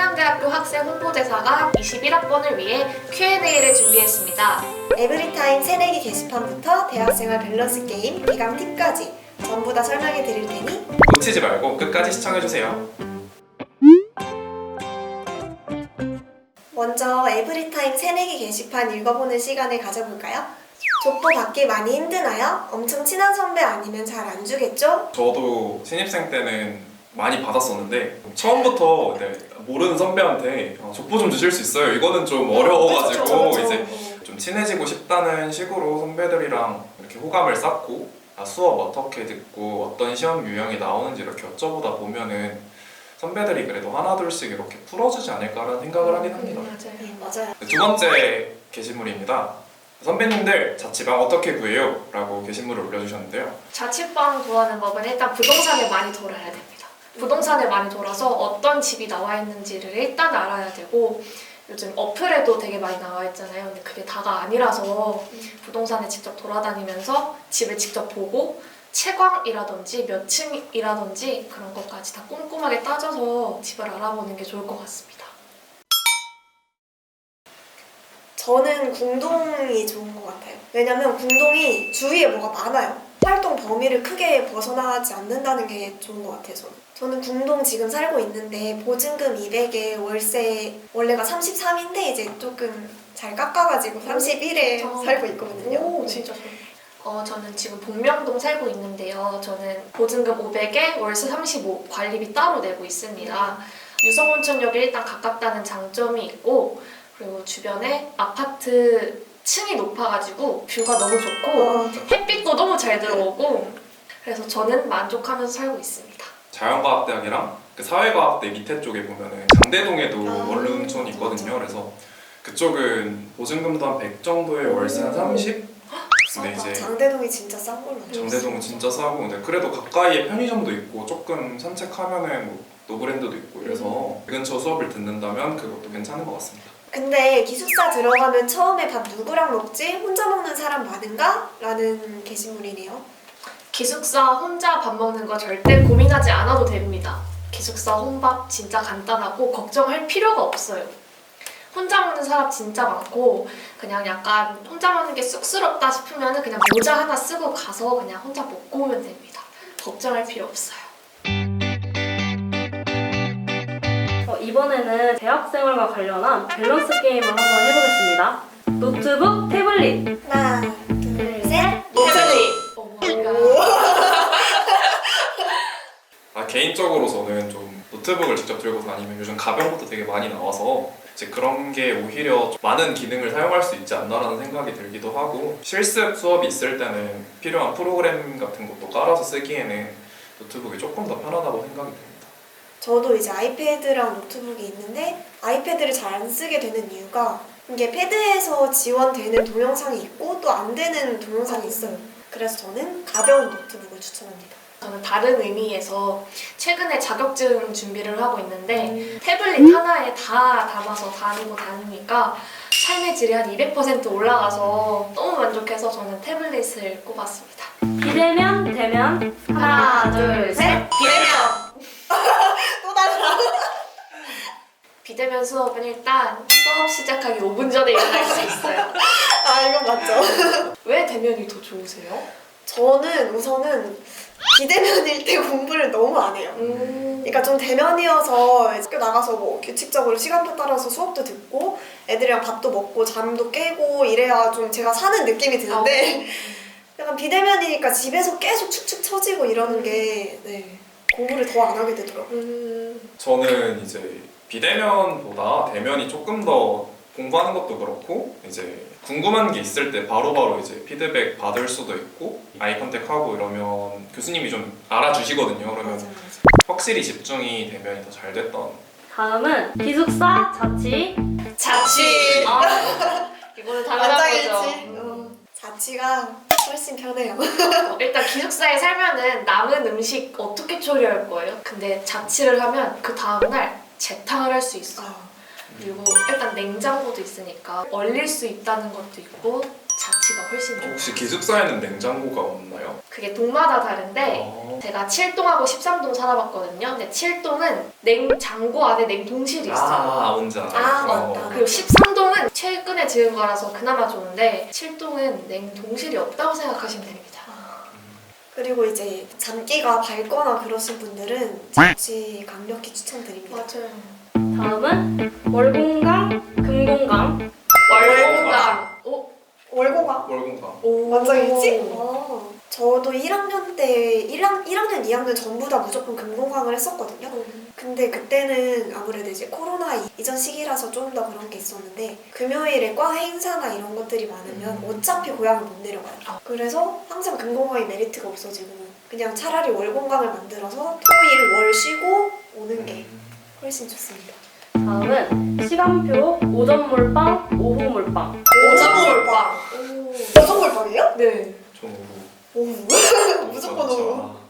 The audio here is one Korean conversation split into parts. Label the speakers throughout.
Speaker 1: 충남대학교 학생 홍보대사가 21학번을 위해 Q&A를 준비했습니다.
Speaker 2: 에브리타임 새내기 게시판부터 대학생활 밸런스 게임, 기강 팁까지 전부 다 설명해 드릴 테니
Speaker 3: 놓치지 말고 끝까지 시청해주세요.
Speaker 2: 먼저 에브리타임 새내기 게시판 읽어보는 시간을 가져볼까요? 족보 받기 많이 힘드나요? 엄청 친한 선배 아니면 잘 안 주겠죠?
Speaker 3: 저도 신입생 때는 많이 받았었는데 처음부터 모르는 선배한테 족보 좀 주실 수 있어요? 이거는 좀 어려워가지고
Speaker 2: 그쵸.
Speaker 3: 이제 좀 친해지고 싶다는 식으로 선배들이랑 이렇게 호감을 쌓고 수업 어떻게 듣고 어떤 시험 유형이 나오는지 이렇게 여쭤보다 보면은 선배들이 그래도 하나둘씩 이렇게 풀어주지 않을까라는 생각을 하긴 합니다.
Speaker 1: 맞아요.
Speaker 2: 네, 맞아요.
Speaker 3: 두 번째 게시물입니다. 선배님들 자취방 어떻게 구해요? 라고 게시물을 올려주셨는데요.
Speaker 1: 자취방 구하는 법은 일단 부동산을 많이 돌아야 됩니다. 부동산을 많이 돌아서 어떤 집이 나와 있는지를 일단 알아야 되고, 요즘 어플에도 되게 많이 나와 있잖아요. 근데 그게 다가 아니라서 부동산에 직접 돌아다니면서 집을 직접 보고 채광이라든지 몇 층이라든지 그런 것까지 다 꼼꼼하게 따져서 집을 알아보는 게 좋을 것 같습니다.
Speaker 2: 저는 궁동이 좋은 것 같아요. 왜냐면 궁동이 주위에 뭐가 많아요. 활동 범위를 크게 벗어나지 않는다는 게 좋은 것 같아요, 저는 궁동 지금 살고 있는데 보증금 200에 월세 원래가 33인데 이제 조금 잘 깎아가지고 31에 살고 있거든요.
Speaker 1: 오, 진짜 좋아요. 저는 지금 복명동 살고 있는데요. 저는 보증금 500에 월세 35, 관리비 따로 내고 있습니다. 유성온천역이 일단 가깝다는 장점이 있고, 그리고 주변에 아파트 층이 높아가지고 뷰가 너무 좋고 햇빛도 너무 잘 들어오고, 그래서 저는 만족하면서 살고 있습니다.
Speaker 3: 자연과학대학이랑 그 사회과학대 밑에 쪽에 보면은 장대동에도 원룸촌이 있거든요. 그래서 그쪽은 보증금도 한 100 정도에 월세 한 30? 근데 이제
Speaker 2: 장대동이 진짜 싼 걸로 알고
Speaker 3: 장대동은 진짜 싸고, 근데 그래도 가까이에 편의점도 있고 조금 산책하면은 뭐 노브랜드도 있고 이래서 그 근처 수업을 듣는다면 그것도 괜찮은 것 같습니다.
Speaker 2: 근데 기숙사 들어가면 처음에 밥 누구랑 먹지? 혼자 먹는 사람 많은가? 라는 게시물이네요.
Speaker 1: 기숙사 혼자 밥 먹는 거 절대 고민하지 않아도 됩니다. 기숙사 혼밥 진짜 간단하고 걱정할 필요가 없어요. 혼자 먹는 사람 진짜 많고, 그냥 약간 혼자 먹는 게 쑥스럽다 싶으면 그냥 모자 하나 쓰고 가서 그냥 혼자 먹고 오면 됩니다. 걱정할 필요 없어요.
Speaker 4: 이번에는 대학생활과 관련한 밸런스 게임을 한번 해보겠습니다. 노트북, 태블릿.
Speaker 2: 하나, 둘, 셋.
Speaker 3: 개인적으로 저는 좀 노트북을 직접 들고 다니면 요즘 가벼운 것도 되게 많이 나와서 이제 그런 게 오히려 좀 많은 기능을 사용할 수 있지 않나라는 생각이 들기도 하고, 실습 수업이 있을 때는 필요한 프로그램 같은 것도 깔아서 쓰기에는 노트북이 조금 더 편하다고 생각이 듭니다.
Speaker 2: 저도 이제 아이패드랑 노트북이 있는데 아이패드를 잘 안 쓰게 되는 이유가 이게 패드에서 지원되는 동영상이 있고 또 안 되는 동영상이 있어요. 그래서 저는 가벼운 노트북을 추천합니다.
Speaker 1: 저는 다른 의미에서 최근에 자격증 준비를 하고 있는데 태블릿 하나에 다 담아서 다니고 다니니까 삶의 질이 한 200% 올라가서 너무 만족해서 저는 태블릿을 꼽았습니다.
Speaker 4: 비대면, 대면. 하나, 둘, 셋.
Speaker 1: 비대면!
Speaker 2: 또 달라.
Speaker 1: 비대면 수업은 일단 수업 시작하기 5분 전에 일어날 수 있어요.
Speaker 2: 아 이건 맞죠.
Speaker 1: 왜 대면이 더 좋으세요?
Speaker 2: 저는 우선은 비대면일 때 공부를 너무 안 해요. 그러니까 좀 대면이어서 학교 나가서 뭐 규칙적으로 시간표 따라서 수업도 듣고 애들이랑 밥도 먹고 잠도 깨고 이래야 좀 제가 사는 느낌이 드는데 약간 비대면이니까 집에서 계속 축축 처지고 이러는 게 공부를 더 안 하게 되더라고요.
Speaker 3: 저는 이제 비대면보다 대면이 조금 더 공부하는 것도 그렇고 이제 궁금한 게 있을 때 바로바로 이제 피드백 받을 수도 있고 아이 컨택하고 이러면 교수님이 좀 알아주시거든요. 그러면
Speaker 2: 맞아.
Speaker 3: 확실히 집중이 대면이 더 잘 됐던.
Speaker 4: 다음은 기숙사, 자취.
Speaker 1: 자취! 이거는 당연한 거죠.
Speaker 2: 자취가 훨씬 편해요.
Speaker 1: 일단 기숙사에 살면은 남은 음식 어떻게 처리할 거예요? 근데 자취를 하면 그 다음날 재탕을 할 수 있어요. 그리고 일단 냉장고도 있으니까 얼릴 수 있다는 것도 있고 자취가 훨씬 좋아요.
Speaker 3: 혹시 기숙사에는 냉장고가 없나요?
Speaker 1: 그게 동마다 다른데 제가 7동하고 13동 살아봤거든요. 근데 7동은 냉장고 안에 냉동실이 있어요.
Speaker 3: 뭔지 알아요.
Speaker 2: 아, 맞다.
Speaker 1: 그리고 13동은 최근에 지은 거라서 그나마 좋은데 7동은 냉동실이 없다고 생각하시면 됩니다.
Speaker 2: 그리고 이제 장기가 밝거나 그러신 분들은 자취 강력히 추천드립니다.
Speaker 1: 맞아요.
Speaker 4: 다음은 월공강, 금공강.
Speaker 1: 월공강. 오,
Speaker 2: 월고가?
Speaker 3: 월공강.
Speaker 2: 완전이지? 저도 1학년 때 1학년, 2학년 전부 다 무조건 금공강을 했었거든요. 근데 그때는 아무래도 이제 코로나 이전 시기라서 좀 더 그런 게 있었는데 금요일에 과 행사나 이런 것들이 많으면 어차피 고향을 못 내려가요. 그래서 항상 금공강이 메리트가 없어지고 그냥 차라리 월공강을 만들어서 토일 월 쉬고 오는 게 훨씬 좋습니다.
Speaker 4: 다음은 시간표, 오전 몰빵, 오후 몰빵.
Speaker 2: 오전 몰빵. 오전 몰빵이에요?
Speaker 1: 네.
Speaker 3: 좀
Speaker 2: 오후. 무조건 오후.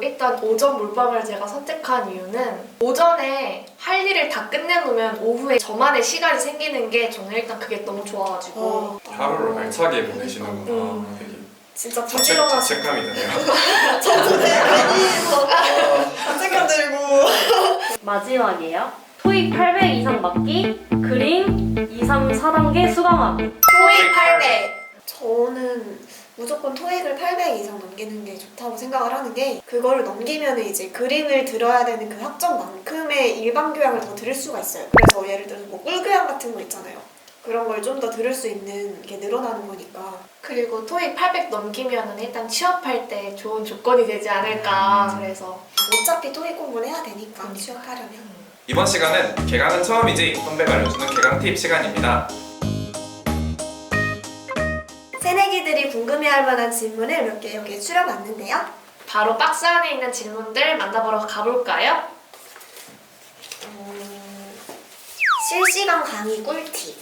Speaker 1: 일단 오전 몰빵을 제가 선택한 이유는 오전에 할 일을 다 끝내놓으면 오후에 저만의 시간이 생기는 게 저는 일단 그게 너무 좋아가지고
Speaker 3: 하루를 알차게 보내시는구나. 되게
Speaker 2: 진짜 부지런하시고
Speaker 3: 자책감이 드네요.
Speaker 2: 저도 괜히서 자책감 들고
Speaker 4: 마지막이에요. 토익 800 이상 맞기, 그림 2, 3, 4단계 수강하기.
Speaker 1: 토익 800.
Speaker 2: 저는 무조건 토익을 800 이상 넘기는 게 좋다고 생각을 하는 게 그거를 넘기면 이제 그림을 들어야 되는 그 학점만큼의 일반 교양을 더 들을 수가 있어요. 그래서 예를 들어서 뭐 꿀교양 같은 거 있잖아요. 그런 걸 좀 더 들을 수 있는 게 늘어나는 거니까.
Speaker 1: 그리고 토익 800 넘기면은 일단 취업할 때 좋은 조건이 되지 않을까. 그래서
Speaker 2: 어차피 토익 공부를 해야 되니까 취업하려면.
Speaker 3: 이번 시간은 개강은 처음이지 선배가 알려주는 개강 팁 시간입니다.
Speaker 2: 새내기들이 궁금해할 만한 질문을 몇 개 여기에 추려봤는데요.
Speaker 1: 바로 박스 안에 있는 질문들 만나보러 가볼까요?
Speaker 2: 실시간 강의 꿀팁.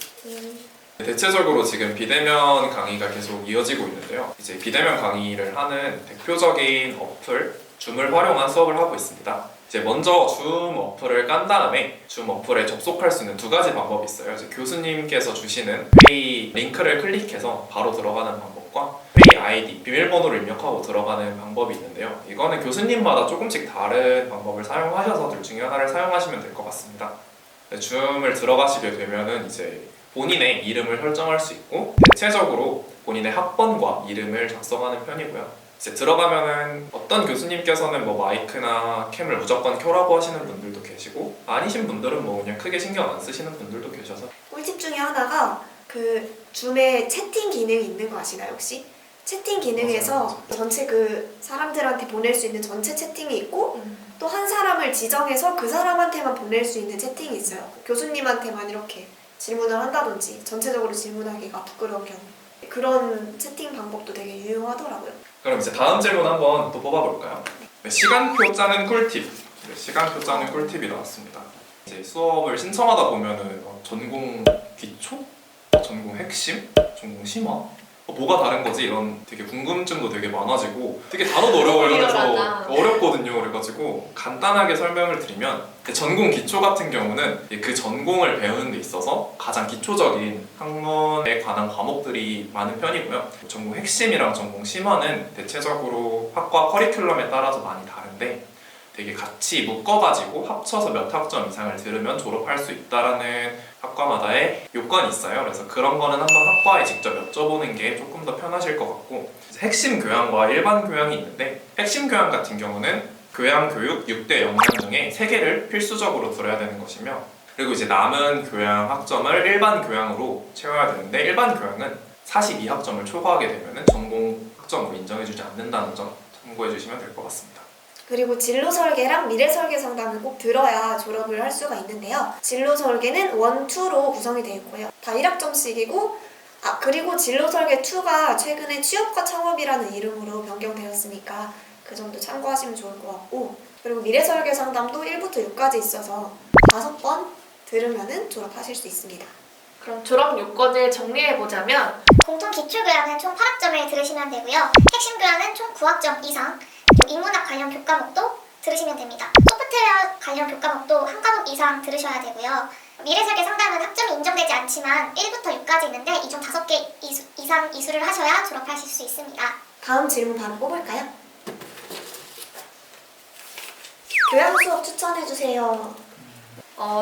Speaker 3: 대체적으로 지금 비대면 강의가 계속 이어지고 있는데요. 이제 비대면 강의를 하는 대표적인 어플, 줌을 활용한 수업을 하고 있습니다. 이제 먼저 줌 어플을 깐 다음에 줌 어플에 접속할 수 있는 두 가지 방법이 있어요. 이제 교수님께서 주시는 회의 링크를 클릭해서 바로 들어가는 방법과 회의 아이디, 비밀번호를 입력하고 들어가는 방법이 있는데요. 이거는 교수님마다 조금씩 다른 방법을 사용하셔서 둘 중에 하나를 사용하시면 될 것 같습니다. 줌을 들어가시게 되면은 이제 본인의 이름을 설정할 수 있고 대체적으로 본인의 학번과 이름을 작성하는 편이고요. 이제 들어가면은 어떤 교수님께서는 뭐 마이크나 캠을 무조건 켜라고 하시는 분들도 계시고 아니신 분들은 뭐 그냥 크게 신경 안 쓰시는 분들도 계셔서
Speaker 2: 꿀팁 중에 하나가 그 줌에 채팅 기능이 있는 거 아시나요 혹시? 채팅 기능에서
Speaker 3: 맞아요.
Speaker 2: 전체 그 사람들한테 보낼 수 있는 전체 채팅이 있고 또 한 사람을 지정해서 그 사람한테만 보낼 수 있는 채팅이 있어요. 교수님한테만 이렇게 질문을 한다든지 전체적으로 질문하기가 부끄러운 경우 그런 채팅 방법도 되게 유용하더라고요.
Speaker 3: 그럼 이제 다음 질문 한번 또 뽑아볼까요? 네, 시간표 짜는 꿀팁. 네, 시간표 짜는 꿀팁이 나왔습니다. 이제 수업을 신청하다 보면은 전공 기초? 전공 핵심? 전공 심화? 뭐가 다른 거지? 이런 되게 궁금증도 되게 많아지고 되게 단어도 어려워요. 그래서 어렵거든요. 그래가지고 간단하게 설명을 드리면 전공 기초 같은 경우는 그 전공을 배우는 데 있어서 가장 기초적인 학문에 관한 과목들이 많은 편이고요. 전공 핵심이랑 전공 심화는 대체적으로 학과 커리큘럼에 따라서 많이 다른데 되게 같이 묶어가지고 합쳐서 몇 학점 이상을 들으면 졸업할 수 있다라는 학과마다의 요건이 있어요. 그래서 그런 거는 한번 학과에 직접 여쭤보는 게 조금 더 편하실 것 같고 핵심 교양과 일반 교양이 있는데 핵심 교양 같은 경우는 교양 교육 6대 역량 중에 3개를 필수적으로 들어야 되는 것이며 그리고 이제 남은 교양 학점을 일반 교양으로 채워야 되는데 일반 교양은 42학점을 초과하게 되면 전공 학점으로 인정해주지 않는다는 점 참고해 주시면 될 것 같습니다.
Speaker 2: 그리고 진로 설계랑 미래 설계 상담을 꼭 들어야 졸업을 할 수가 있는데요. 진로 설계는 1, 2로 구성이 되어 있고요. 다 1학점씩이고 그리고 진로 설계 2가 최근에 취업과 창업이라는 이름으로 변경되었으니까 그 점도 참고하시면 좋을 것 같고 그리고 미래 설계 상담도 1부터 6까지 있어서 5번 들으면 졸업하실 수 있습니다.
Speaker 1: 그럼 졸업 요건을 정리해보자면
Speaker 5: 공통 기출교양은 총 8학점을 들으시면 되고요. 핵심 교양은 총 9학점 이상, 그리고 인문학 관련 교과목도 들으시면 됩니다. 소프트웨어 관련 교과목도 한 과목 이상 들으셔야 되고요. 미래설계 상담은 학점이 인정되지 않지만 1부터 6까지 있는데 이 중 5개 이상 이수를 하셔야 졸업하실 수 있습니다.
Speaker 2: 다음 질문 바로 뽑을까요? 교양 수업 추천해주세요.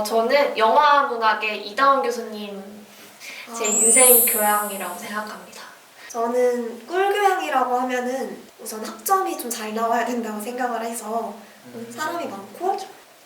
Speaker 1: 저는 영화문학의 이다원 교수님 제 인생 교양이라고 생각합니다.
Speaker 2: 저는 꿀교양이라고 하면은 우선 학점이 좀 잘 나와야 된다고 생각을 해서 사람이 많고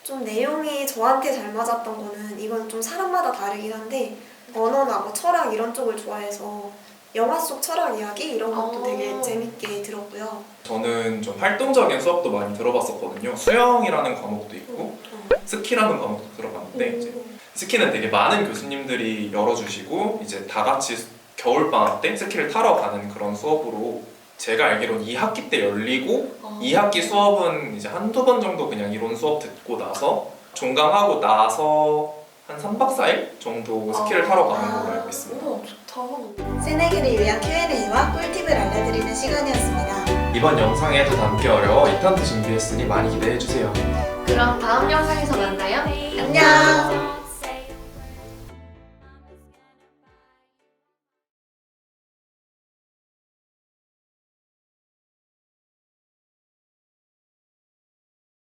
Speaker 2: 좀 내용이 저한테 잘 맞았던 거는 이건 좀 사람마다 다르긴 한데 언어나 뭐 철학 이런 쪽을 좋아해서 영화 속 철학 이야기 이런 것도 되게 재밌게 들었고요.
Speaker 3: 저는 좀 활동적인 수업도 많이 들어봤었거든요. 수영이라는 과목도 있고 스키라는 과목도 들어봤는데 이제 스키는 되게 많은 교수님들이 열어주시고 이제 다 같이 겨울방학 때 스키를 타러 가는 그런 수업으로 제가 알기로는 2학기 때 열리고 2학기 수업은 이제 한두 번 정도 그냥 이론 수업 듣고 나서 종강하고 나서 한 3박 4일 정도 스키를 타러 가는 걸로 알고 있습니다.
Speaker 1: 오, 좋다.
Speaker 2: 새내기를 위한 Q&A와 꿀팁을 알려드리는 시간이었습니다.
Speaker 3: 이번 영상에 더 담기 어려워 2탄도 준비했으니 많이 기대해주세요.
Speaker 1: 그럼 다음 영상에서 만나요.